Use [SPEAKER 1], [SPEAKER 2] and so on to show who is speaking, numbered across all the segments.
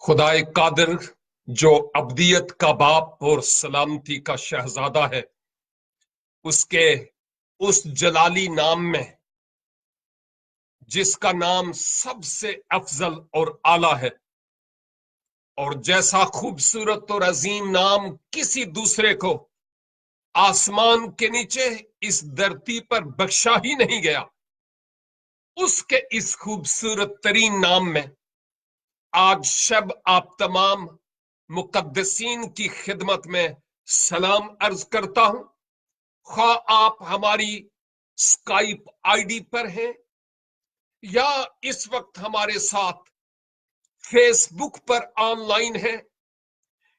[SPEAKER 1] خدائے قادر جو ابدیت کا باپ اور سلامتی کا شہزادہ ہے، اس کے اس جلالی نام میں جس کا نام سب سے افضل اور اعلیٰ ہے، اور جیسا خوبصورت اور عظیم نام کسی دوسرے کو آسمان کے نیچے اس دھرتی پر بخشا ہی نہیں گیا، اس کے اس خوبصورت ترین نام میں آج شب آپ تمام مقدسین کی خدمت میں سلام عرض کرتا ہوں۔ خواہ آپ ہماری اسکائپ آئی ڈی پر ہیں یا اس وقت ہمارے ساتھ face book per on line ہیں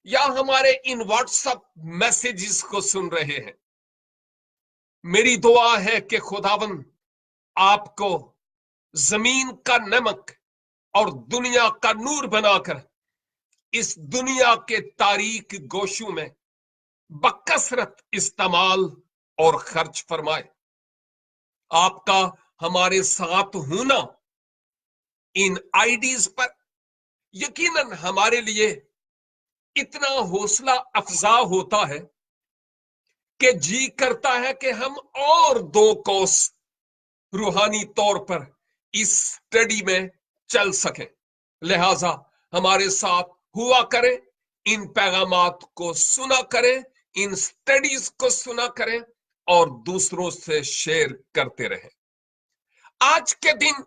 [SPEAKER 1] یا ہمارے ان واٹس ایپ میسیجز کو سن رہے ہیں، میری دعا ہے کہ خداوند آپ کو زمین کا نمک اور دنیا کا نور بنا کر اس دنیا کے تاریک گوشوں میں بکثرت استعمال اور خرچ فرمائے۔ آپ کا ہمارے ساتھ ہونا ان آئی ڈیز پر یقیناً ہمارے لیے اتنا حوصلہ افزا ہوتا ہے کہ جی کرتا ہے کہ ہم اور 2 کوس روحانی طور پر اس اسٹڈی میں چل سکیں، لہذا ہمارے ساتھ ہوا کریں، ان پیغامات کو سنا کریں، ان اسٹڈیز کو سنا کریں اور دوسروں سے شیئر کرتے رہیں۔ آج کے دن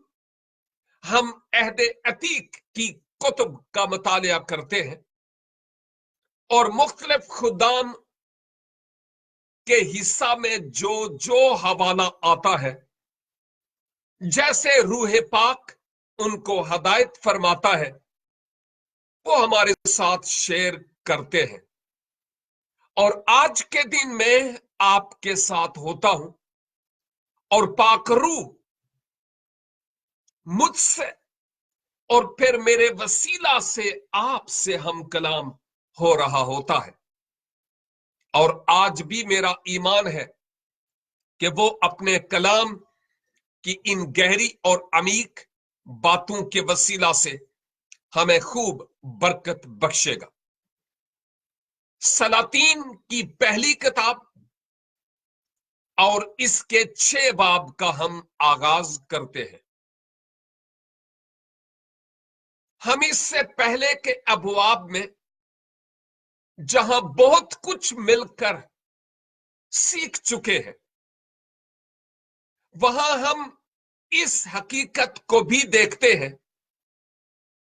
[SPEAKER 1] ہم عہد عتیق کی کتب کا مطالعہ کرتے ہیں اور مختلف خدام کے حصہ میں جو حوالہ آتا ہے، جیسے روح پاک ان کو ہدایت فرماتا ہے، وہ ہمارے ساتھ شیئر کرتے ہیں۔ اور آج کے دن میں آپ کے ساتھ ہوتا ہوں اور پاک روح مجھ سے اور پھر میرے وسیلہ سے آپ سے ہم کلام ہو رہا ہوتا ہے، اور آج بھی میرا ایمان ہے کہ وہ اپنے کلام کی ان گہری اور عمیق باتوں کے وسیلہ سے ہمیں خوب برکت بخشے گا۔ سلاطین کی پہلی کتاب اور اس کے 6 باب کا ہم آغاز کرتے ہیں۔ ہم اس سے پہلے کے ابواب میں جہاں بہت کچھ مل کر سیکھ چکے ہیں، وہاں ہم اس حقیقت کو بھی دیکھتے ہیں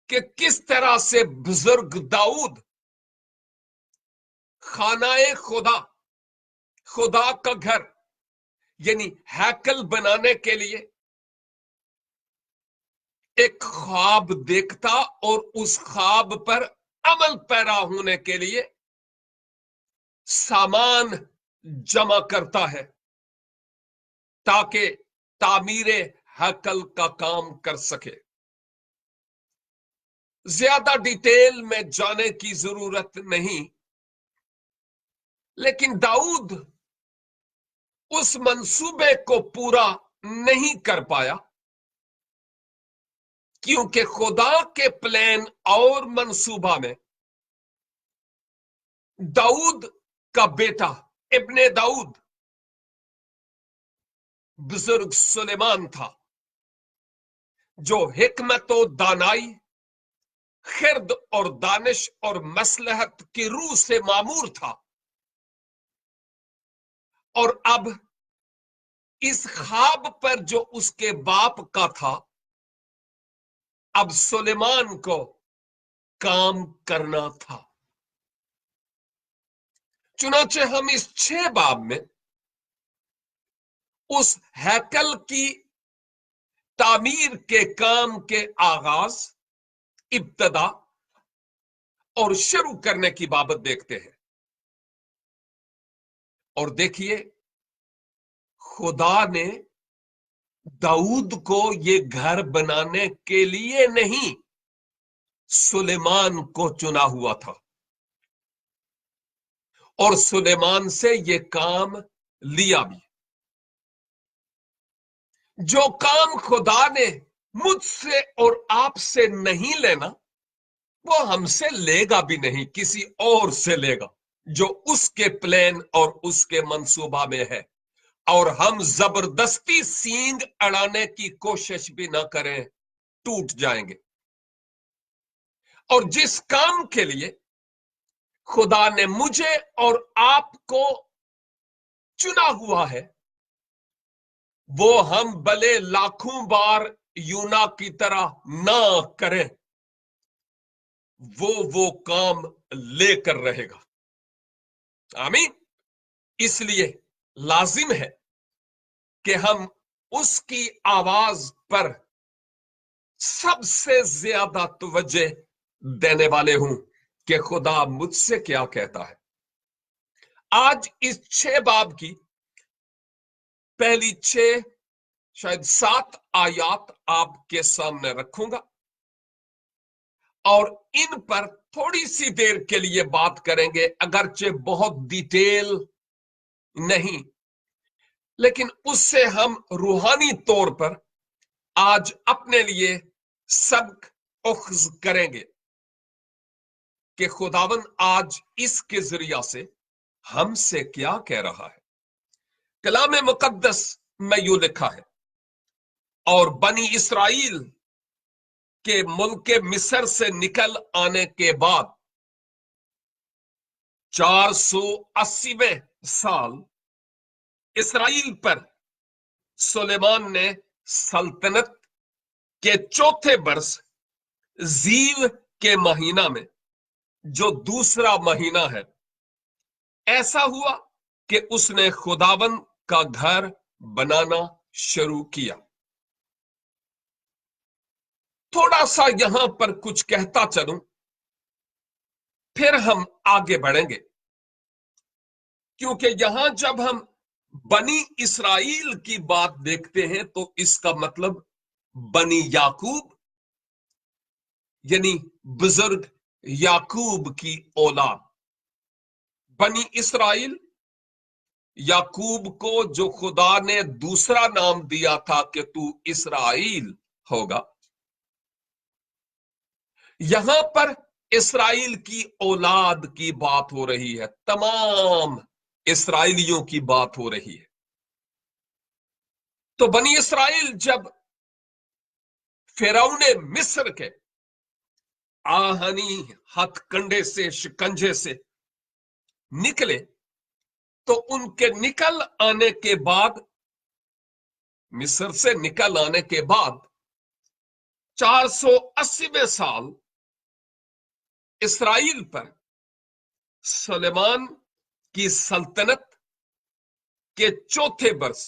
[SPEAKER 1] کہ کس طرح سے بزرگ داؤد خانہ خدا کا گھر یعنی ہیکل بنانے کے لیے ایک خواب دیکھتا اور اس خواب پر عمل پیرا ہونے کے لیے سامان جمع کرتا ہے تاکہ تعمیر ہیکل کا کام کر سکے۔ زیادہ ڈیٹیل میں جانے کی ضرورت نہیں، لیکن داؤد اس منصوبے کو پورا نہیں کر پایا کیونکہ خدا کے پلان اور منصوبہ میں داؤد کا بیٹا ابن داؤد بزرگ سلیمان تھا، جو حکمت و دانائی، خرد اور دانش اور مصلحت کی روح سے معمور تھا، اور اب اس خواب پر جو اس کے باپ کا تھا، اب سلیمان کو کام کرنا تھا۔ چنانچہ ہم اس 6 باب میں اس ہیکل کی تعمیر کے کام کے آغاز، ابتدا اور شروع کرنے کی بابت دیکھتے ہیں۔ اور دیکھیے، خدا نے داؤد کو یہ گھر بنانے کے لیے نہیں، سلیمان کو چنا ہوا تھا، اور سلیمان سے یہ کام لیا بھی۔ جو کام خدا نے مجھ سے اور آپ سے نہیں لینا، وہ ہم سے لے گا بھی نہیں, کسی اور سے لے گا جو اس کے پلان اور اس کے منصوبہ میں ہے. اور ہم زبردستی سینگ اڑانے کی کوشش بھی نہ کریں, ٹوٹ جائیں گے. اور جس کام کے لیے خدا نے مجھے اور آپ کو چنا ہوا ہے, وہ ہم بھلے لاکھوں بار یونا کی طرح نہ کریں, وہ کام لے کر رہے گا. آمین. اس لیے لازم ہے کہ ہم اس کی آواز پر سب سے زیادہ توجہ دینے والے ہوں کہ خدا مجھ سے کیا کہتا ہے. آج اس 6 باب کی پہلی 6 شاید 7 آیات آپ کے سامنے رکھوں گا اور ان پر تھوڑی سی دیر کے لیے بات کریں گے, اگرچہ بہت ڈیٹیل نہیں, لیکن اس سے ہم روحانی طور پر آج اپنے لیے سبق اخذ کریں گے کہ خداوند آج اس کے ذریعہ سے ہم سے کیا کہہ رہا ہے. کلام مقدس میں یوں لکھا ہے, اور بنی اسرائیل کے ملک مصر سے نکل آنے کے بعد 480 سال اسرائیل پر سلیمان نے سلطنت کے چوتھے برس زیو کے مہینہ میں, جو دوسرا مہینہ ہے, ایسا ہوا کہ اس نے خداوند کا گھر بنانا شروع کیا. تھوڑا سا یہاں پر کچھ کہتا چلوں, پھر ہم آگے بڑھیں گے, کیونکہ یہاں جب ہم بنی اسرائیل کی بات دیکھتے ہیں تو اس کا مطلب بنی یعقوب یعنی بزرگ یعقوب کی اولاد. بنی اسرائیل یعقوب کو جو خدا نے دوسرا نام دیا تھا کہ تو اسرائیل ہوگا, یہاں پر اسرائیل کی اولاد کی بات ہو رہی ہے, تمام اسرائیلیوں کی بات ہو رہی ہے. تو بنی اسرائیل جب فرعون مصر کے آہنی ہتھ کنڈے سے شکنجے سے نکلے, تو ان کے نکل آنے کے بعد, مصر سے نکل آنے کے بعد 480 سال اسرائیل پر سلیمان کی سلطنت کے چوتھے برس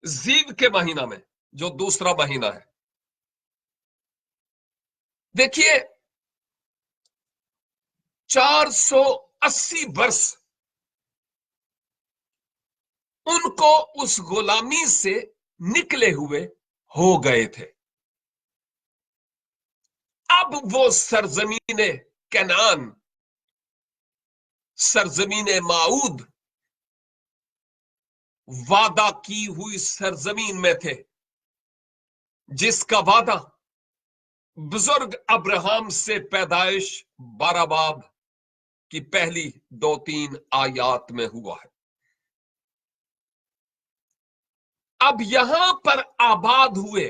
[SPEAKER 1] زیو کے مہینہ میں, جو دوسرا مہینہ ہے. دیکھیے 480 برس ان کو اس غلامی سے نکلے ہوئے ہو گئے تھے. اب وہ سرزمین کنعان, سرزمین موعود, وعدہ کی ہوئی سرزمین میں تھے, جس کا وعدہ بزرگ ابراہم سے پیدائش 12 باب کی پہلی 2-3 آیات میں ہوا ہے. اب یہاں پر آباد ہوئے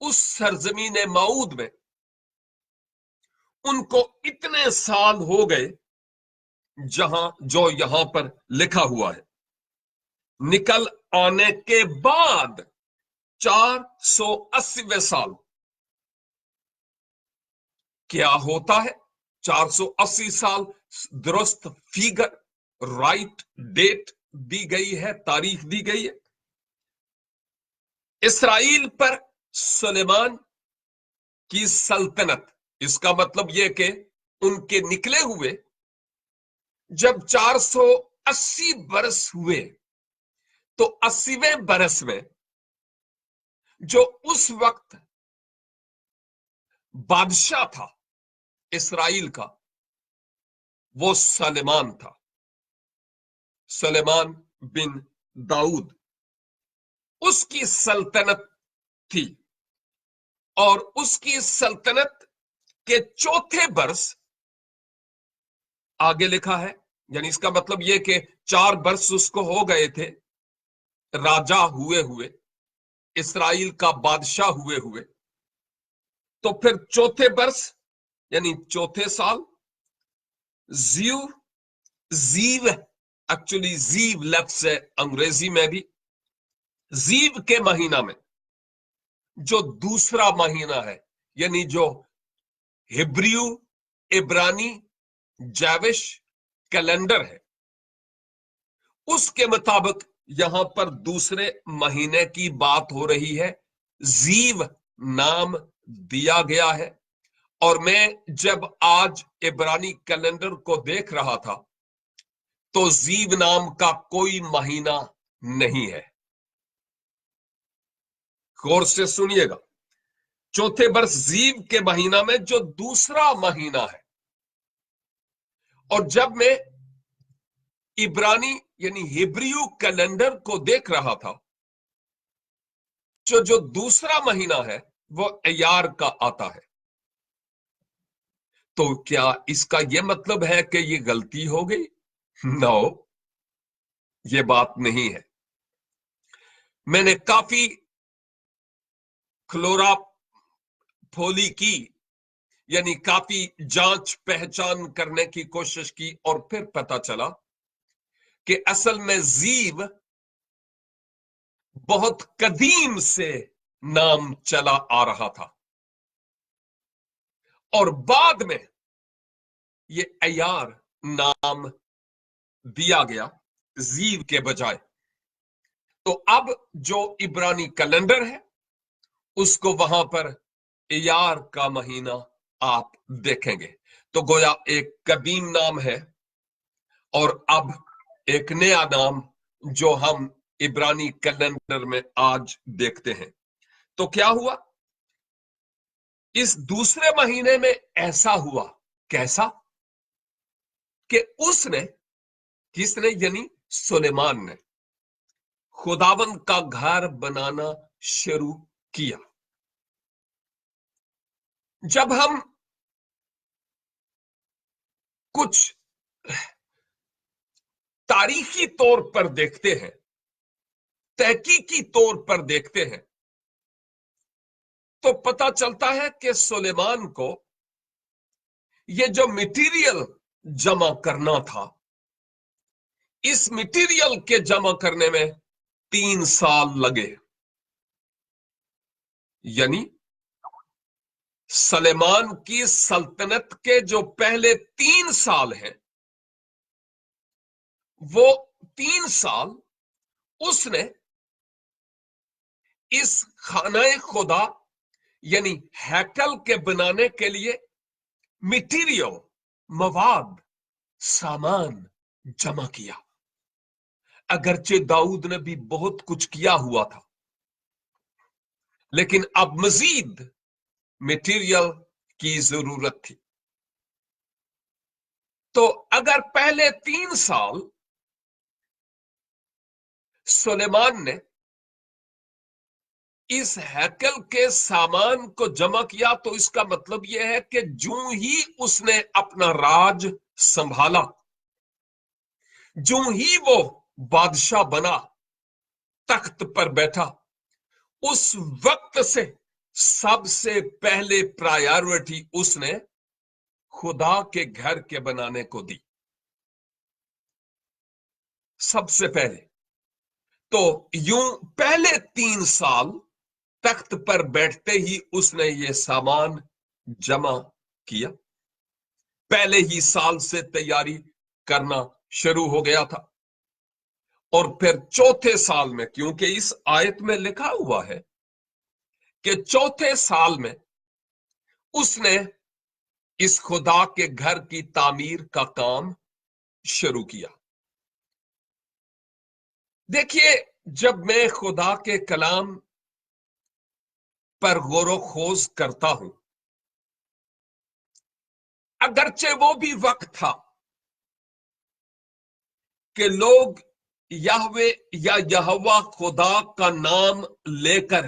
[SPEAKER 1] اس سرزمین موعود میں ان کو اتنے سال ہو گئے جو یہاں پر لکھا ہوا ہے. نکل آنے کے بعد 480 سال کیا ہوتا ہے. 480 سال درست فیگر, رائٹ ڈیٹ دی گئی ہے, تاریخ دی گئی ہے. اسرائیل پر سلیمان کی سلطنت, اس کا مطلب یہ کہ ان کے نکلے ہوئے جب 480 برس ہوئے, تو 80ویں برس میں جو اس وقت بادشاہ تھا اسرائیل کا, وہ سلیمان تھا, سلیمان بن داؤد. اس کی سلطنت تھی, اور اس کی سلطنت کہ چوتھے برس آگے لکھا ہے، یعنی اس کا مطلب یہ کہ 4 برس اس کو ہو گئے تھے راجا ہوئے ہوئے، اسرائیل کا بادشاہ ہوئے ہوئے، تو پھر چوتھے برس یعنی چوتھے سال زیو ایکچولی زیو لفظ ہے انگریزی میں بھی، زیو کے مہینہ میں جو دوسرا مہینہ ہے، یعنی جو ہبریو عبرانی جاوش کیلنڈر ہے، اس کے مطابق یہاں پر دوسرے مہینے کی بات ہو رہی ہے، زیو نام دیا گیا ہے۔ اور میں جب آج عبرانی کیلنڈر کو دیکھ رہا تھا تو زیو نام کا کوئی مہینہ نہیں ہے۔ غور سے سنیے گا، چوتھے برس زیو کے مہینہ میں جو دوسرا مہینہ ہے، اور جب میں عبرانی یعنی ہبریو کیلنڈر کو دیکھ رہا تھا جو دوسرا مہینہ ہے وہ ایار کا آتا ہے، تو کیا اس کا یہ مطلب ہے کہ یہ غلطی ہو گئی؟ نو، یہ بات نہیں ہے۔ میں نے کافی کھلورا پھولی کی، یعنی کافی جانچ پہچان کرنے کی کوشش کی، اور پھر پتا چلا کہ اصل میں زیو بہت قدیم سے نام چلا آ رہا تھا، اور بعد میں یہ ایار نام دیا گیا زیو کے بجائے۔ تو اب جو عبرانی کیلنڈر ہے اس کو وہاں پر ایار کا مہینہ آپ دیکھیں گے، تو گویا ایک قدیم نام ہے اور اب ایک نیا نام جو ہم عبرانی کیلنڈر میں آج دیکھتے ہیں۔ تو کیا ہوا اس دوسرے مہینے میں؟ ایسا ہوا کیسا کہ اس نے، کس نے؟ یعنی سلیمان نے خداوند کا گھر بنانا شروع کیا۔ جب ہم کچھ تاریخی طور پر دیکھتے ہیں، تحقیقی طور پر دیکھتے ہیں، تو پتا چلتا ہے کہ سلیمان کو یہ جو مٹیریل جمع کرنا تھا، اس مٹیریل کے جمع کرنے میں 3 سال لگے، یعنی سلیمان کی سلطنت کے جو پہلے 3 سال ہیں، وہ 3 سال اس نے اس خانہ خدا یعنی ہیکل کے بنانے کے لیے مٹیریل، مواد، سامان جمع کیا۔ اگرچہ داؤد نے بھی بہت کچھ کیا ہوا تھا، لیکن اب مزید مٹیریل کی ضرورت تھی۔ تو اگر پہلے 3 سال سلیمان نے اس ہیکل کے سامان کو جمع کیا، تو اس کا مطلب یہ ہے کہ جو ہی اس نے اپنا راج سنبھالا، جو ہی وہ بادشاہ بنا، تخت پر بیٹھا، اس وقت سے سب سے پہلے پرائیورٹی اس نے خدا کے گھر کے بنانے کو دی، سب سے پہلے۔ تو یوں پہلے 3 سال تخت پر بیٹھتے ہی اس نے یہ سامان جمع کیا، پہلے ہی سال سے تیاری کرنا شروع ہو گیا تھا۔ اور پھر چوتھے سال میں، کیونکہ اس آیت میں لکھا ہوا ہے کہ چوتھے سال میں اس نے اس خدا کے گھر کی تعمیر کا کام شروع کیا۔ دیکھیے، جب میں خدا کے کلام پر غور و خوض کرتا ہوں، اگرچہ وہ بھی وقت تھا کہ لوگ یہوے یا یہوہ خدا کا نام لے کر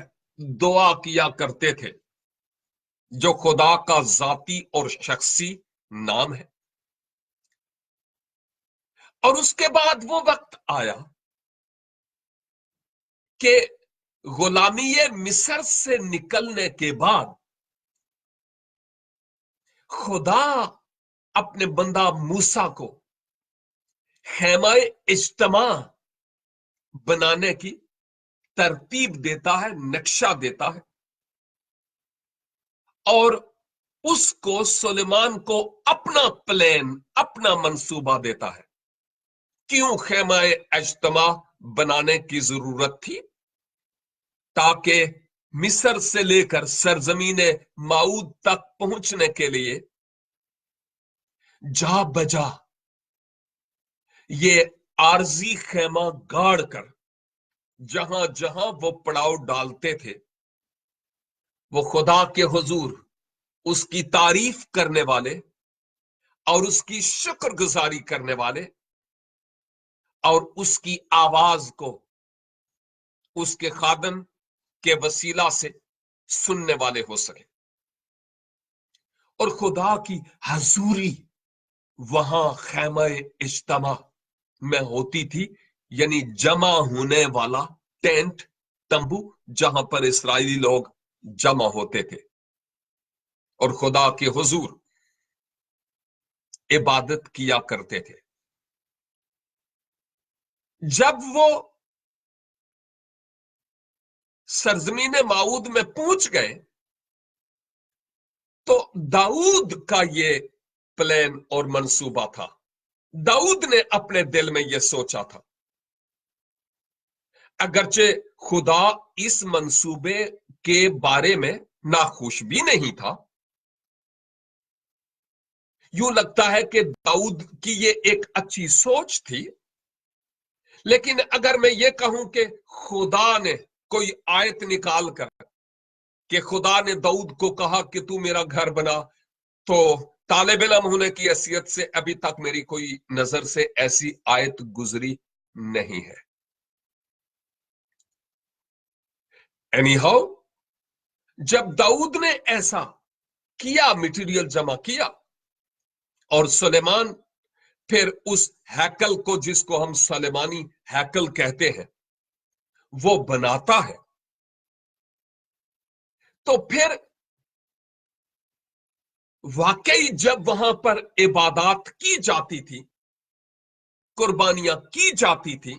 [SPEAKER 1] دعا کیا کرتے تھے، जो खुदा का जाती और शख्सी नाम है। और उसके बाद वो वक्त आया कि गुलामी मिस्र से निकलने के बाद खुदा अपने बंदा मूसा को खैमा इज्तिमा बनाने की तरतीब देता है, नक्शा देता है, और उसको सुलेमान को अपना प्लान, अपना मंसूबा देता है। क्यों खैमा इज्तिमा बनाने की जरूरत थी? ताकि मिस्र से लेकर सरजमीन माऊद तक पहुंचने के लिए जा बजा ये आरजी खेमा गाड़ कर जहां जहां वो पड़ाव डालते थे, वो खुदा के हुजूर उसकी तारीफ करने वाले और उसकी शुक्रगुजारी करने वाले और उसकी आवाज को उसके खादम के वसीला से सुनने वाले हो सके। और खुदा की हजूरी वहां खैमा इज्तिमा में होती थी, यानी जमा होने वाला टेंट, तंबू, जहां पर इस्राएली लोग जमा होते थे और खुदा के हुजूर इबादत किया करते थे। जब वो सरजमीन माऊद में पहुंच गए तो दाऊद का ये प्लान और मंसूबा था। दाऊद ने अपने दिल में यह सोचा था, अगरचे खुदा इस मंसूबे के बारे में नाखुश भी नहीं था। यूं लगता है कि दाऊद की ये एक अच्छी सोच थी, लेकिन अगर मैं ये कहूं कि खुदा ने कोई आयत निकाल कर कि खुदा ने दाऊद को कहा कि तू मेरा घर बना, तो तालिब इल्म होने की हैसियत से अभी तक मेरी कोई नजर से ऐसी आयत गुजरी नहीं है। एनी हाउ, जब दाऊद ने ऐसा किया, मटेरियल जमा किया, और सुलेमान फिर उस हैकल को, जिसको हम सुलेमानी हैकल कहते हैं, वो बनाता है, तो फिर वाकई जब वहां पर इबादत की जाती थी, कुर्बानियां की जाती थी,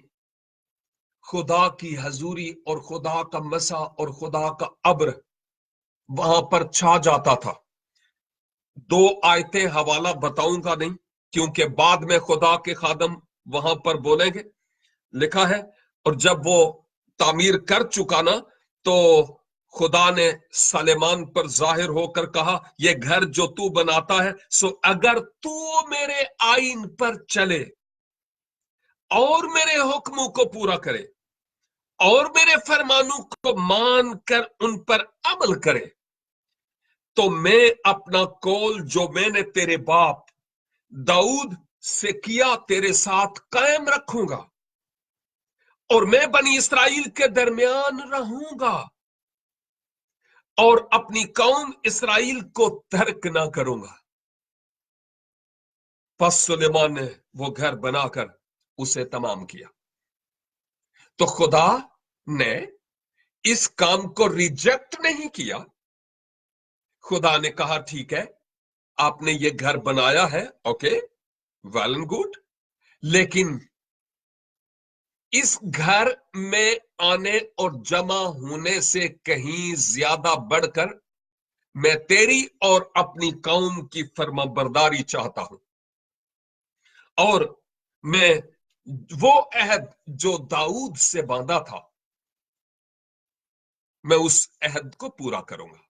[SPEAKER 1] खुदा की हजूरी और खुदा का मसा और खुदा का अब्र वहां पर छा जाता था। दो आयतें हवाला बताऊंगा नहीं, क्योंकि बाद में खुदा के खादम वहां पर बोलेंगे। लिखा है, और जब वो तामीर कर चुका ना, तो खुदा ने सलेमान पर जाहिर होकर कहा, ये घर जो तू बनाता है, सो अगर तू मेरे आइन पर चले और मेरे हुक्मों को पूरा करे और मेरे फरमानों को मान कर उन पर अमल करे, तो मैं अपना कौल जो मैंने तेरे बाप दाऊद से किया तेरे साथ कायम रखूंगा, और मैं बनी इस्राएल के दरमियान रहूंगा और अपनी कौम इस्राएल को तर्क ना करूंगा। बस सुलेमान ने वो घर बनाकर उसे तमाम किया। तो खुदा ने इस काम को रिजेक्ट नहीं किया। खुदा ने कहा, ठीक है, आपने ये घर बनाया है, ओके, वेल एंड गुड, लेकिन इस घर में आने और जमा होने से कहीं ज्यादा बढ़कर मैं तेरी और अपनी कौम की फर्माबरदारी चाहता हूं, और मैं वो अहद जो दाऊद से बांधा था, मैं उस अहद को पूरा करूंगा।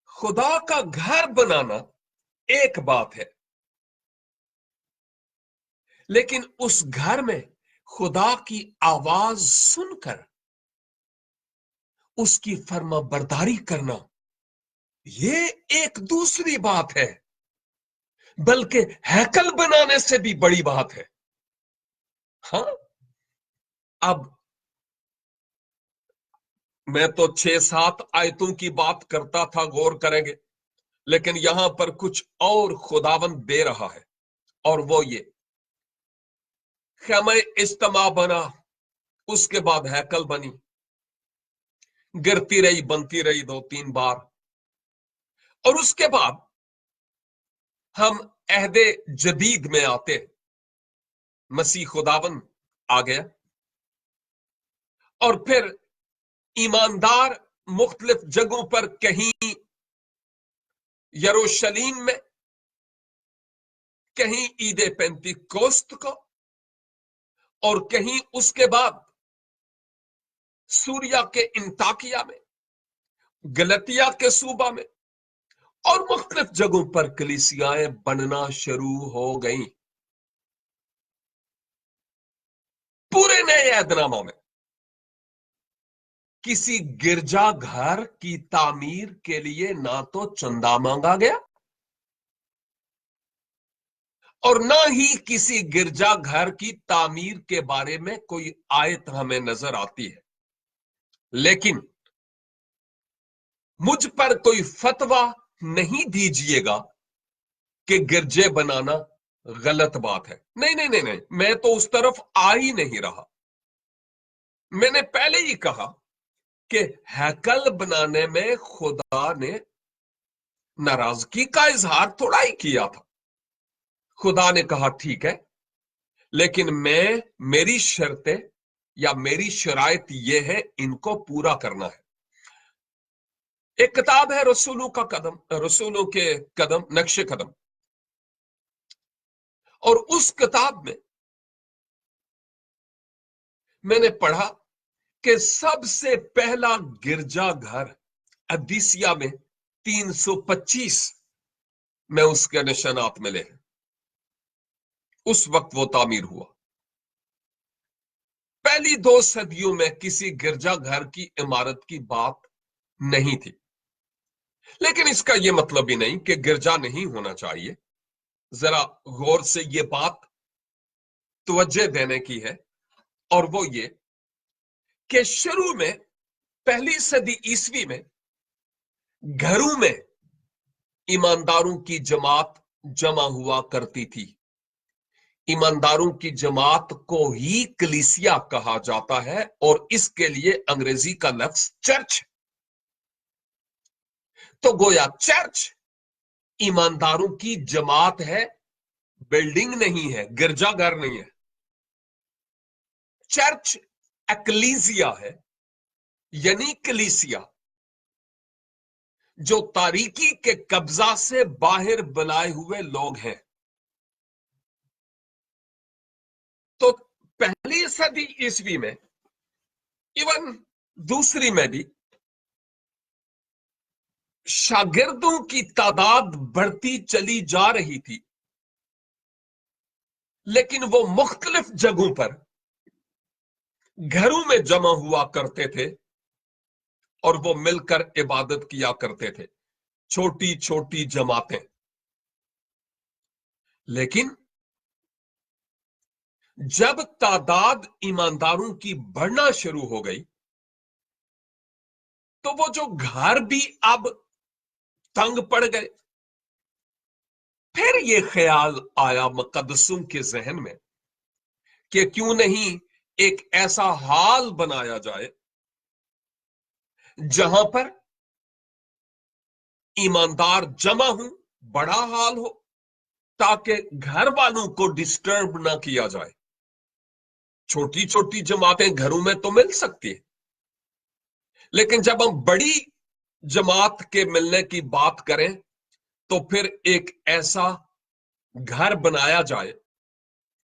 [SPEAKER 1] खुदा का घर बनाना एक बात है, लेकिन उस घर में खुदा की आवाज सुनकर उसकी फर्माबरदारी करना, ये एक दूसरी बात है, बल्कि हैकल बनाने से भी बड़ी बात है। हाँ, अब मैं तो 6-7 आयतों की बात करता था, गौर करेंगे, लेकिन यहां पर कुछ और खुदावंद दे रहा है, और वो ये खैमे इज्तिमा बना, उसके बाद हैकल बनी, गिरती रही, बनती रही 2-3 बार, और उसके बाद हम अहदे जदीद में आते, मसीह खुदावंद आ गया, और फिर ईमानदार मुख्तलिफ जगहों पर, कहीं यरूशलेम में, कहीं ईद पेंतिकोस्त को, और कहीं उसके बाद सूरिया के इंताकिया में, गलतिया के सूबा में, और मुख्तलिफ जगहों पर कलीसियाएं बनना शुरू हो गईं। पूरे नए ऐदनामा में किसी गिरजा घर की तामीर के लिए ना तो चंदा मांगा गया, और ना ही किसी गिरजा घर की तामीर के बारे में कोई आयत हमें नजर आती है। लेकिन मुझ पर कोई फतवा नहीं दीजिएगा कि गिरजे बनाना गलत बात है। नहीं नहीं नहीं नहीं, मैं तो उस तरफ आ ही नहीं रहा। मैंने पहले ही कहा कि हैकल बनाने में खुदा ने नाराजगी का इजहार थोड़ा ही किया था। खुदा ने कहा ठीक है, लेकिन मेरी शर्तें या मेरी शराइत यह है, इनको पूरा करना है। एक किताब है रसूलों का कदम, रसूलों के कदम, नक्शे कदम, और उस किताब में मैंने पढ़ा कि सबसे पहला गिरजा घर अदीसिया में 325 में उसके निशानात मिले हैं। उस वक्त वो तामीर हुआ। पहली 2 सदियों में किसी गिरजा घर की इमारत की बात नहीं थी। लेकिन इसका यह मतलब ही नहीं कि गिरजा नहीं होना चाहिए। जरा गौर से ये बात तवज्जो देने की है, और वो ये कि शुरू में पहली सदी ईसवी में घरों में ईमानदारों की जमात जमा हुआ करती थी। ईमानदारों की जमात को ही कलीसिया कहा जाता है, और इसके लिए अंग्रेजी का लफ्ज चर्च। तो गोया चर्च ईमानदारों की जमात है, बिल्डिंग नहीं है, गिरजाघर नहीं है। चर्च एक्लीसिया है, यानी कलीसिया, जो तारीकी के कब्जा से बाहर बुलाए हुए लोग हैं। तो पहली सदी ईसवी में, इवन दूसरी में भी, शागिर्दों की तादाद बढ़ती चली जा रही थी, लेकिन वो मुख्तलिफ जगहों पर घरों में जमा हुआ करते थे, और वो मिलकर इबादत किया करते थे, छोटी छोटी जमातें। लेकिन जब तादाद ईमानदारों की बढ़ना शुरू हो गई, तो वो जो घर भी अब तंग पड़ गए। फिर ये ख्याल आया मुकद्दसों के जहन में कि क्यों नहीं एक ऐसा हाल बनाया जाए जहां पर ईमानदार जमा हो, बड़ा हाल हो, ताकि घर वालों को डिस्टर्ब ना किया जाए। छोटी छोटी जमातें घरों में तो मिल सकती है, लेकिन जब हम बड़ी जमात के मिलने की बात करें, तो फिर एक ऐसा घर बनाया जाए,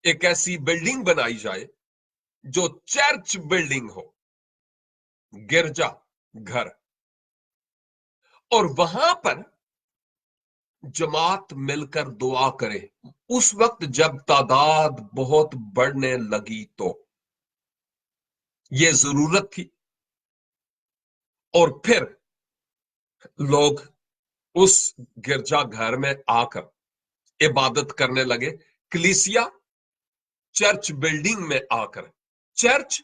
[SPEAKER 1] एक ऐसी बिल्डिंग बनाई जाए जो चर्च बिल्डिंग हो, गिरजा घर, और वहां पर जमात मिलकर दुआ करे। उस वक्त जब तादाद बहुत बढ़ने लगी, तो यह जरूरत थी, और फिर लोग उस गिरजा घर में आकर इबादत करने लगे। कलीसिया चर्च बिल्डिंग में आकर, चर्च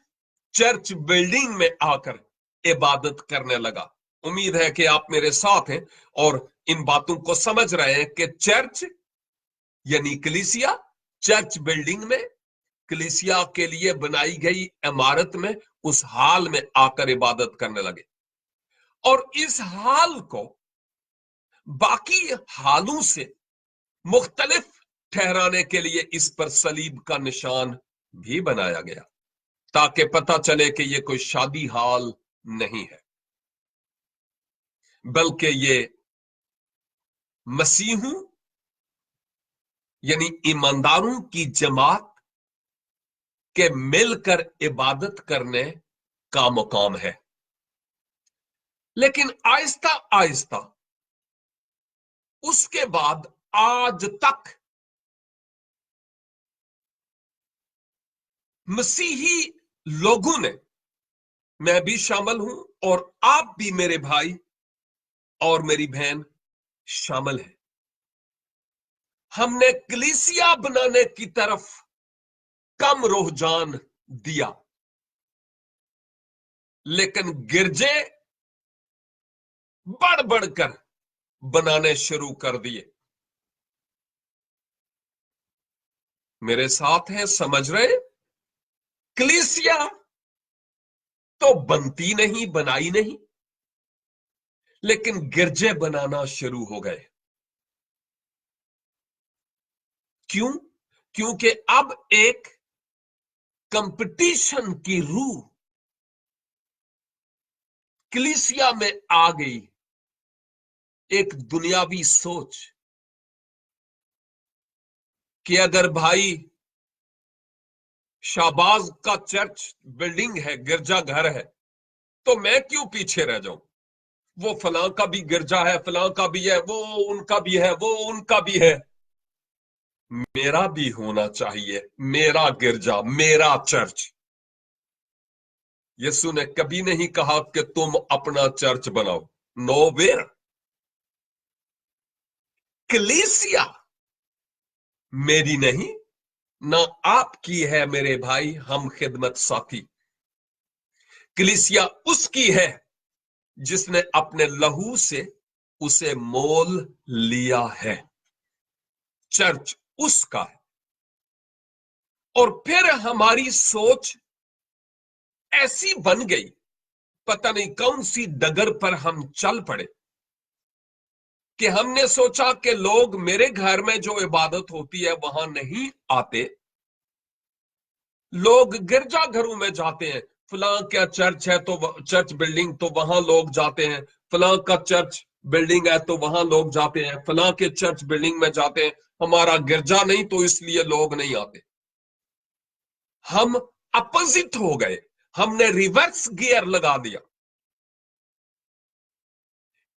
[SPEAKER 1] चर्च बिल्डिंग में आकर इबादत करने लगा। उम्मीद है कि आप मेरे साथ हैं और इन बातों को समझ रहे हैं कि चर्च यानी कलीसिया, चर्च बिल्डिंग में, कलीसिया के लिए बनाई गई इमारत में, उस हाल में आकर इबादत करने लगे। और इस हाल को बाकी हालों से मुख्तलिफ ठहराने के लिए इस पर सलीब का निशान भी बनाया गया, ताकि पता चले कि ये कोई शादी हाल नहीं है, बल्कि ये मसीहों यानी ईमानदारों की जमात के मिलकर इबादत करने का मुकाम है। लेकिन आहिस्ता आहिस्ता उसके बाद आज तक मसीही लोगों ने, मैं भी शामिल हूं और आप भी मेरे भाई और मेरी बहन शामिल है, हमने कलीसिया बनाने की तरफ कम रुझान दिया, लेकिन गिरजे बढ़ बढ़कर बनाने शुरू कर दिए। मेरे साथ हैं, समझ रहे? कलीसिया तो बनती नहीं, बनाई नहीं, लेकिन गिरजे बनाना शुरू हो गए। क्यों? क्योंकि अब एक कंपटीशन की रूह कलीसिया में आ गई, एक दुनियावी सोच कि अगर भाई शाहबाज का चर्च बिल्डिंग है, गिरजा घर है, तो मैं क्यों पीछे रह जाऊं? वो फलां का भी गिरजा है, फलां का भी है, वो उनका भी है, वो उनका भी है, मेरा भी होना चाहिए, मेरा गिरजा, मेरा चर्च। यीशु ने कभी नहीं कहा कि तुम अपना चर्च बनाओ, नो वेयर। कलीसिया मेरी नहीं, ना आपकी है मेरे भाई, हम खिदमत साथी। कलीसिया उसकी है जिसने अपने लहू से उसे मोल लिया है। चर्च उसका है। और फिर हमारी सोच ऐसी बन गई, पता नहीं कौन सी डगर पर हम चल पड़े, कि हमने सोचा कि लोग मेरे घर में जो इबादत होती है वहां नहीं आते, लोग गिरजा घरों में जाते हैं। फलां क्या चर्च है तो चर्च बिल्डिंग, तो वहां लोग जाते हैं। फलां का चर्च बिल्डिंग है तो वहां लोग जाते हैं। फलां के चर्च बिल्डिंग में जाते हैं, हमारा गिरजा नहीं तो इसलिए लोग नहीं आते। हम अपोजिट हो गए, हमने रिवर्स गियर लगा दिया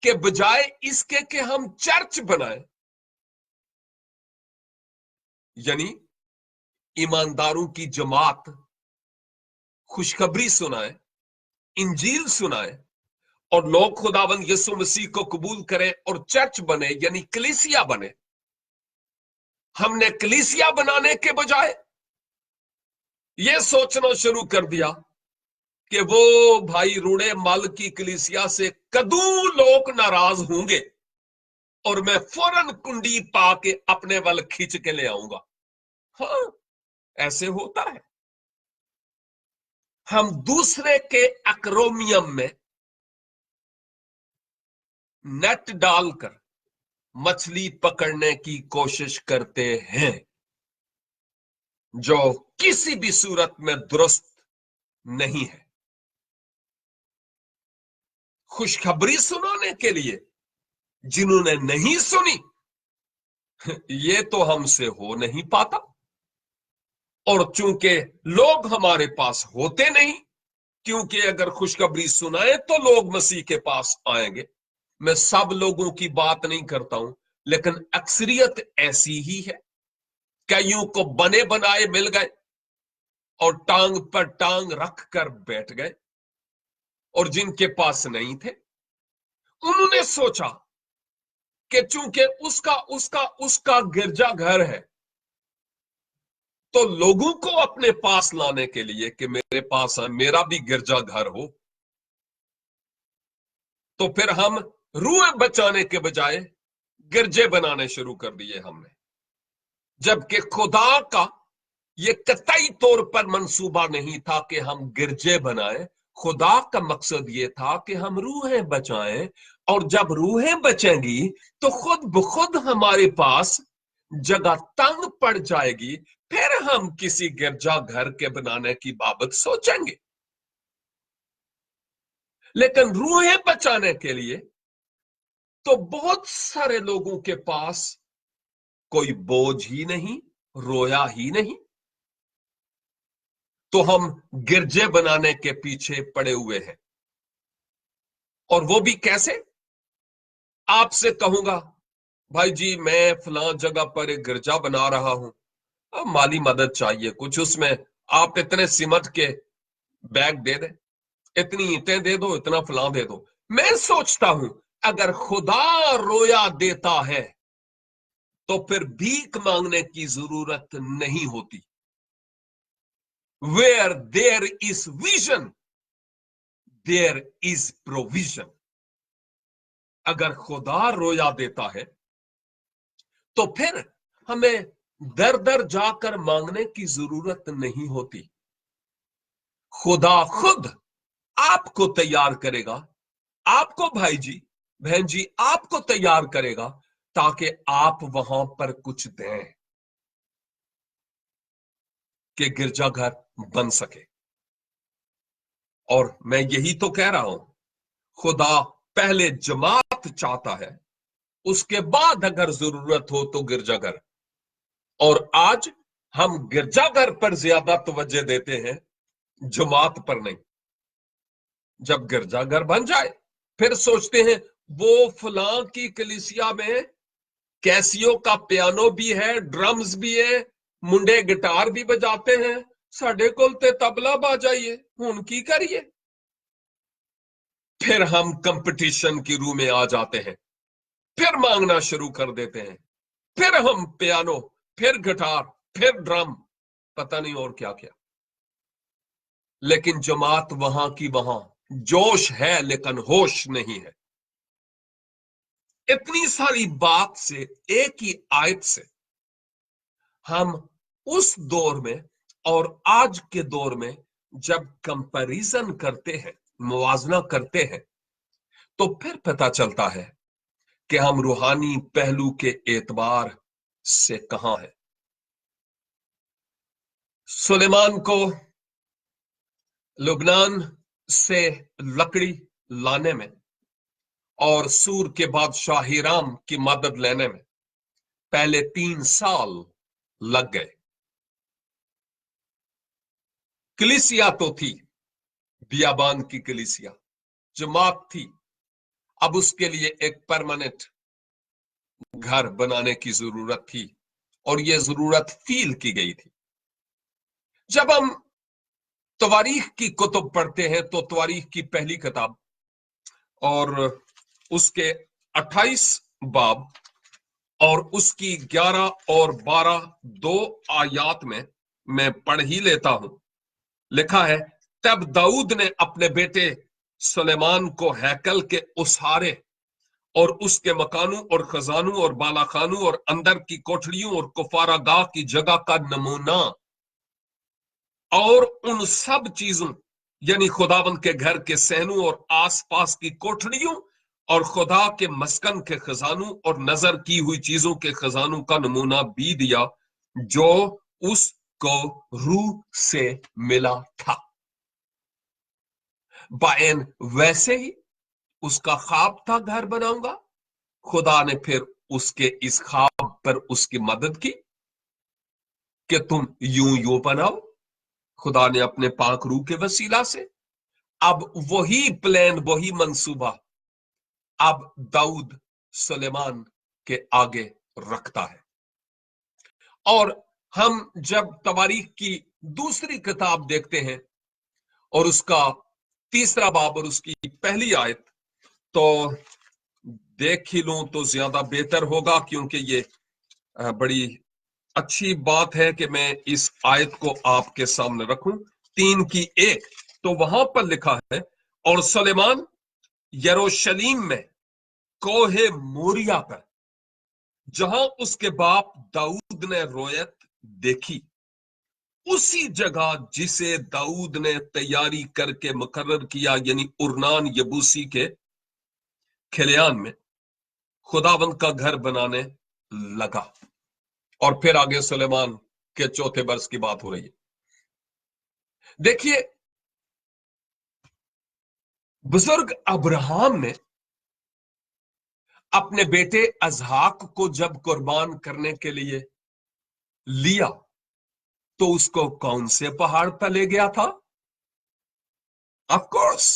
[SPEAKER 1] कि बजाय इसके कि हम चर्च बनाए, यानी ईमानदारों की जमात खुशखबरी सुनाए, इंजील सुनाए और लोग खुदावंद यीशु मसीह को कबूल करें और चर्च बने यानी कलीसिया बने, हमने कलीसिया बनाने के बजाय यह सोचना शुरू कर दिया कि वो भाई रूड़े मल की कलीसिया से कदू लोग नाराज होंगे और मैं फौरन कुंडी पा के अपने वाल खींच के ले आऊंगा। हाँ, ऐसे होता है। हम दूसरे के एक्रोमियम में नेट डालकर मछली पकड़ने की कोशिश करते हैं, जो किसी भी सूरत में दुरुस्त नहीं है। खुशखबरी सुनाने के लिए जिन्होंने नहीं सुनी, ये तो हमसे हो नहीं पाता। और चूंकि लोग हमारे पास होते नहीं, क्योंकि अगर खुशखबरी सुनाए तो लोग मसीह के पास आएंगे। मैं सब लोगों की बात नहीं करता हूं, लेकिन अक्सरियत ऐसी ही है। कईयों को बने बनाए मिल गए और टांग पर टांग रख कर बैठ गए, और जिनके पास नहीं थे उन्होंने सोचा कि चूंकि उसका उसका उसका गिरजा घर है, तो लोगों को अपने पास लाने के लिए कि मेरे पास मेरा भी गिरजा घर हो, तो फिर हम रूहें बचाने के बजाय गिरजे बनाने शुरू कर दिए हमने, जबकि खुदा का ये कतई तौर पर मंसूबा नहीं था कि हम गिरजे बनाएं। खुदा का मकसद ये था कि हम रूहें बचाएं, और जब रूहें बचेंगी तो खुद ब खुद हमारे पास जगह तंग पड़ जाएगी, फिर हम किसी गिरजा घर के बनाने की बाबत सोचेंगे। लेकिन रूहें बचाने के लिए तो बहुत सारे लोगों के पास कोई बोझ ही नहीं, रोया ही नहीं, तो हम गिरजे बनाने के पीछे पड़े हुए हैं। और वो भी कैसे? आपसे कहूंगा, भाई जी मैं फलां जगह पर एक गिरजा बना रहा हूं, अब माली मदद चाहिए कुछ, उसमें आप इतने सीमेंट के बैग दे दें, इतनी ईंटें दे दो, इतना फलां दे दो। मैं सोचता हूं अगर खुदा रोया देता है तो फिर भीख मांगने की जरूरत नहीं होती। Where there is vision there is provision. अगर खुदा रोया देता है तो फिर हमें दर दर जाकर मांगने की जरूरत नहीं होती। खुदा खुद आपको तैयार करेगा, आपको भाई जी बहन जी आपको तैयार करेगा, ताकि आप वहां पर कुछ दें कि गिरजाघर बन सके। और मैं यही तो कह रहा हूं, खुदा पहले जमात चाहता है, उसके बाद अगर जरूरत हो तो गिरजाघर। और आज हम गिरजाघर पर ज्यादा तवज्जो देते हैं, जमात पर नहीं। जब गिरजाघर बन जाए फिर सोचते हैं वो फलां की कलीसिया में कैसियो का पियानो भी है, ड्रम्स भी है, मुंडे गिटार भी बजाते हैं, साडे कोल ते तबला बाजाइए, हुन की करिए। फिर हम कंपटीशन की रूह में आ जाते हैं, फिर मांगना शुरू कर देते हैं, फिर हम पियानो, फिर गिटार, फिर ड्रम, पता नहीं और क्या क्या। लेकिन जमात वहां की वहां, जोश है लेकिन होश नहीं है। इतनी सारी बात से, एक ही आयत से हम उस दौर में और आज के दौर में जब कंपैरिजन करते हैं, मुवाजना करते हैं, तो फिर पता चलता है कि हम रूहानी पहलू के एतबार से कहां हैं। सुलेमान को लुबनान से लकड़ी लाने में और सूर के बादशाह हिराम की मदद लेने में पहले 3 साल लग गए। कलीसिया तो थी, बियाबान की कलीसिया, जमात थी, अब उसके लिए एक परमानेंट घर बनाने की जरूरत थी, और यह जरूरत फील की गई थी। जब हम तवारीख की कुतुब पढ़ते हैं तो तवारीख की पहली किताब और उसके 28 बाब और उसकी 11 और 12 दो आयात में मैं पढ़ ही लेता हूं। लिखा है, तब दाऊद ने अपने बेटे सुलेमान को हैकल के उसारे और उसके मकानों और खजानों और बालाखानों और अंदर की कोठरियों और कुफारागाह की जगह का नमूना और उन सब चीजों यानी खुदावंद के घर के सहनों और आसपास की कोठरियों और खुदा के मस्कन के खजानों और नजर की हुई चीजों के खजानों का नमूना भी दिया जो उसको रूह से मिला था। बायन वैसे ही उसका ख्वाब था घर बनाऊंगा, खुदा ने फिर उसके इस ख्वाब पर उसकी मदद की कि तुम यूं बनाओ। खुदा ने अपने पाक रूह के वसीला से अब वही प्लान, वही मंसूबा अब दाऊद सुलेमान के आगे रखता है। और हम जब तवारीख की दूसरी किताब देखते हैं और उसका 3 बाब और उसकी पहली आयत, तो देख ही लूं तो ज्यादा बेहतर होगा, क्योंकि ये बड़ी अच्छी बात है कि मैं इस आयत को आपके सामने रखूं। 3 की 1, तो वहां पर लिखा है, और सुलेमान यरूशलेम में कोहे मोरिया पर जहां उसके बाप दाऊद ने रोयत देखी, उसी जगह जिसे दाऊद ने तैयारी करके मुकर्रर किया, यानी उर्नान यबूसी के खलियान में खुदावंद का घर बनाने लगा। और फिर आगे सुलेमान के चौथे वर्ष की बात हो रही है। देखिए, बुजुर्ग अब्राहम ने अपने बेटे इसहाक को जब कुर्बान करने के लिए लिया तो उसको कौन से पहाड़ पर ले गया था? ऑफ कोर्स,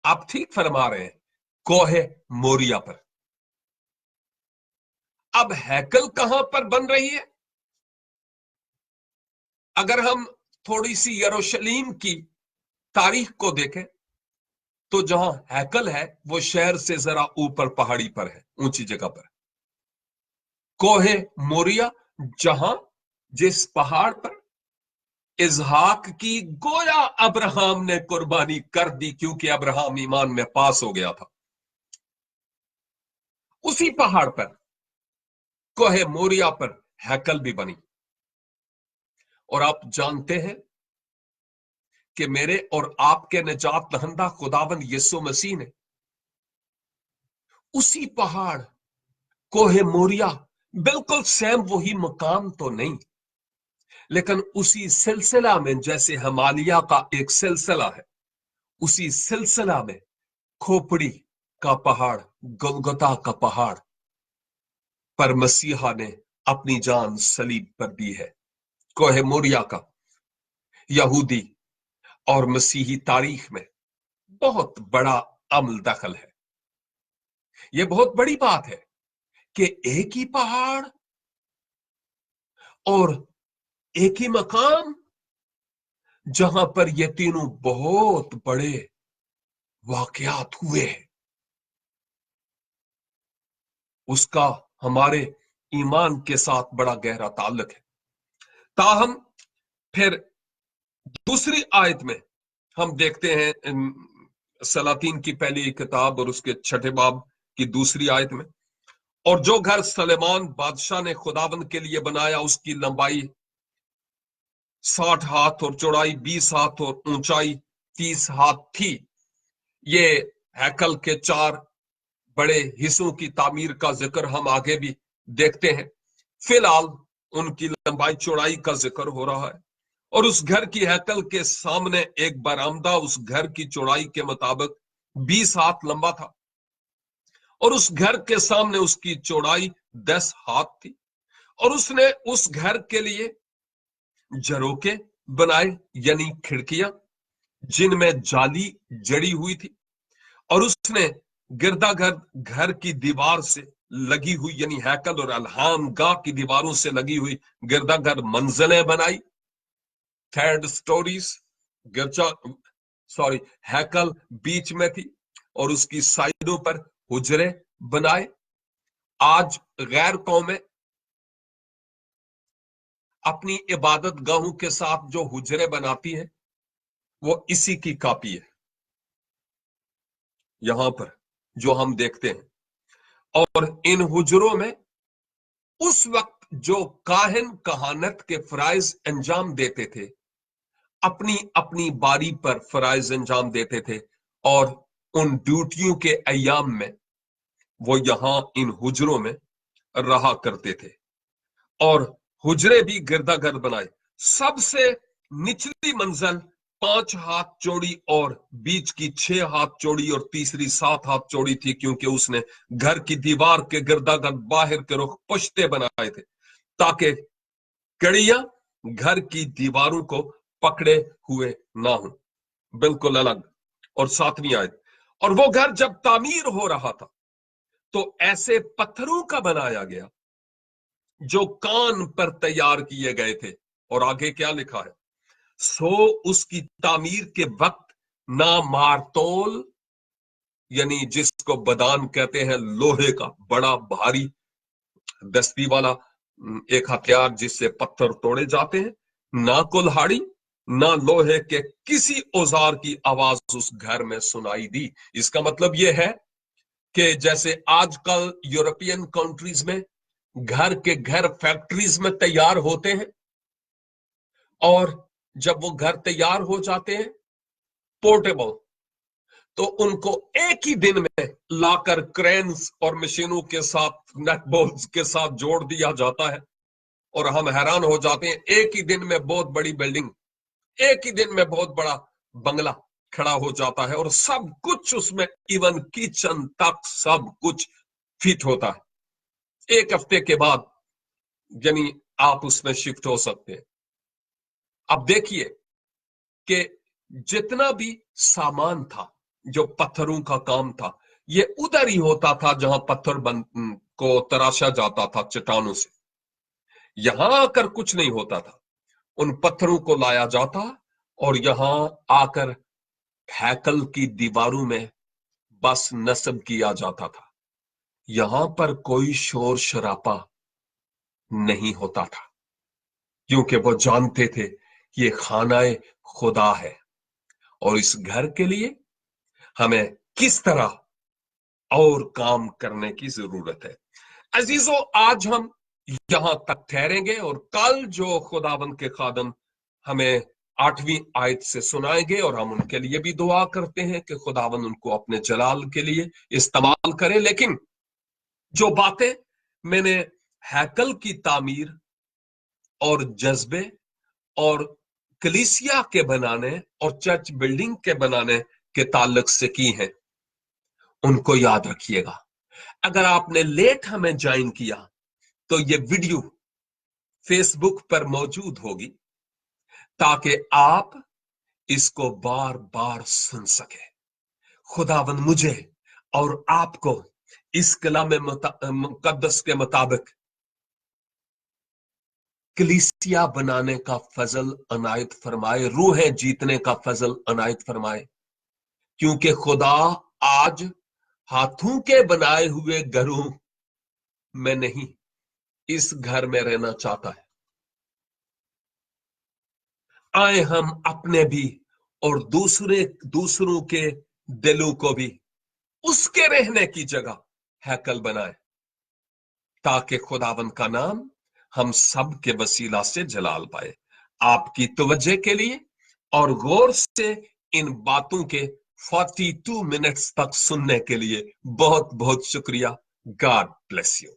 [SPEAKER 1] आप ठीक फरमा रहे हैं, कोहे मोरिया पर। अब हैकल कहां पर बन रही है? अगर हम थोड़ी सी यरूशलेम की तारीख को देखें तो जहां हैकल है वो शहर से जरा ऊपर पहाड़ी पर है, ऊंची जगह पर। कोहे मोरिया, जहां जिस पहाड़ पर इसहाक की गोया अब्राहम ने कुर्बानी कर दी, क्योंकि अब्राहम ईमान में पास हो गया था, उसी पहाड़ पर कोहे मोरिया पर हैकल भी बनी। और आप जानते हैं कि मेरे और आपके निजात दहंदा खुदावंद यीशु मसीह ने उसी पहाड़ कोहे मोरिया, बिल्कुल सेम वही मकाम तो नहीं, लेकिन उसी सिलसिला में, जैसे हिमालय का एक सिलसिला है, उसी सिलसिला में खोपड़ी का पहाड़, गुलगुता का पहाड़ पर मसीहा ने अपनी जान सलीब पर दी है। कोहे मोरिया का यहूदी और मसीही तारीख में बहुत बड़ा अमल दखल है। यह बहुत बड़ी बात है कि एक ही पहाड़ और एक ही मकाम जहां पर ये तीनों बहुत बड़े वाकयात हुए हैं, उसका हमारे ईमान के साथ बड़ा गहरा ताल्लुक है। ताहम फिर दूसरी आयत में हम देखते हैं, सलातीन की पहली किताब और उसके छठे बाब की दूसरी आयत में, और जो घर सुलेमान बादशाह ने खुदाबंद के लिए बनाया उसकी लंबाई 60 हाथ और चौड़ाई 20 हाथ और ऊंचाई 30 हाथ थी। ये हैकल के 4 बड़े हिस्सों की तामीर का जिक्र हम आगे भी देखते हैं। फिलहाल उनकी लंबाई चौड़ाई का जिक्र हो रहा है। और उस घर की हैकल के सामने एक बरामदा उस घर की चौड़ाई के मुताबिक 20 हाथ लंबा था, और उस घर के सामने उसकी चौड़ाई 10 हाथ थी। और उसने उस घर के लिए झरोके बनाए, यानी खिड़कियां, जिनमें जाली जड़ी हुई थी। और उसने गिरदागर्द घर की दीवार से लगी हुई, यानी हैकल और अलहाम गाह की दीवारों से लगी हुई गिरदागर्द मंजिलें बनाई, 3 स्टोरीज। गिरजा हैकल बीच में थी और उसकी साइडों पर हुजरे बनाए। आज गैर कौमें अपनी इबादत गाहों के साथ जो हुजरे बनाती है वो इसी की कॉपी है, यहां पर जो हम देखते हैं। और इन हुजरों में उस वक्त जो काहिन कहानत के फराइज अंजाम देते थे, अपनी अपनी बारी पर फराइज अंजाम देते थे, और उन ड्यूटियों के अयाम में वो यहां इन हुजरों में रहा करते थे। और हुजरे भी गिरदागर्द बनाए। सबसे निचली मंजिल 5 हाथ चौड़ी और बीच की 6 हाथ चौड़ी और तीसरी 7 हाथ चौड़ी थी, क्योंकि उसने घर की दीवार के गिरदागर्द बाहर के रुख पुश्ते बनाए थे ताकि कड़ियां घर की दीवारों को पकड़े हुए ना हो, बिल्कुल अलग। और 7वीं आयत, और वो घर जब तामीर हो रहा था तो ऐसे पत्थरों का बनाया गया जो कान पर तैयार किए गए थे। और आगे क्या लिखा है, सो उसकी तामीर के वक्त ना मारतोल, यानी जिसको बदान कहते हैं, लोहे का बड़ा भारी दस्ती वाला एक हथियार जिससे पत्थर तोड़े जाते हैं, ना कुल्हाड़ी ना लोहे के किसी औजार की आवाज उस घर में सुनाई दी। इसका मतलब यह है कि जैसे आजकल यूरोपियन कंट्रीज में घर के घर फैक्ट्रीज में तैयार होते हैं, और जब वो घर तैयार हो जाते हैं पोर्टेबल, तो उनको एक ही दिन में लाकर क्रेन्स और मशीनों के साथ, नट बोल्ट्स के साथ जोड़ दिया जाता है, और हम हैरान हो जाते हैं, एक ही दिन में बहुत बड़ी बिल्डिंग, एक ही दिन में बहुत बड़ा बंगला खड़ा हो जाता है, और सब कुछ उसमें, इवन किचन तक सब कुछ फिट होता है। एक हफ्ते के बाद यानी आप उसमें शिफ्ट हो सकते हैं। अब देखिए कि जितना भी सामान था, जो पत्थरों का काम था, ये उधर ही होता था जहां पत्थर को तराशा जाता था चट्टानों से। यहां आकर कुछ नहीं होता था, उन पत्थरों को लाया जाता और यहां आकर हैकल की दीवारों में बस नस्ब किया जाता था। यहां पर कोई शोर शराबा नहीं होता था, क्योंकि वो जानते थे ये खानाए खुदा है, और इस घर के लिए हमें किस तरह और काम करने की जरूरत है। अजीजों, आज हम यहां तक ठहरेंगे, और कल जो खुदावंद के खादम हमें 8वीं आयत से सुनाएंगे, और हम उनके लिए भी दुआ करते हैं कि खुदावंद उनको अपने जलाल के लिए इस्तेमाल करे। लेकिन जो बातें मैंने हैकल की तामीर और जज्बे और कलीसिया के बनाने और चर्च बिल्डिंग के बनाने के ताल्लुक से की हैं, उनको याद रखिएगा। अगर आपने लेट हमें ज्वाइन किया तो ये वीडियो फेसबुक पर मौजूद होगी, ताकि आप इसको बार बार सुन सके। खुदावंद मुझे और आपको इस कलाम मुकद्दस के मुताबिक कलीसिया बनाने का फजल अनायत फरमाए, रूहें जीतने का फजल अनायत फरमाए, क्योंकि खुदा आज हाथों के बनाए हुए घरों में नहीं, इस घर में रहना चाहता है। आए हम अपने भी और दूसरों के दिलों को भी उसके रहने की जगह हैकल बनाए, ताकि खुदावंद का नाम हम सब के वसीला से जलाल पाए। आपकी तवज्जो के लिए और गौर से इन बातों के 42 मिनट्स तक सुनने के लिए बहुत बहुत शुक्रिया। God bless you.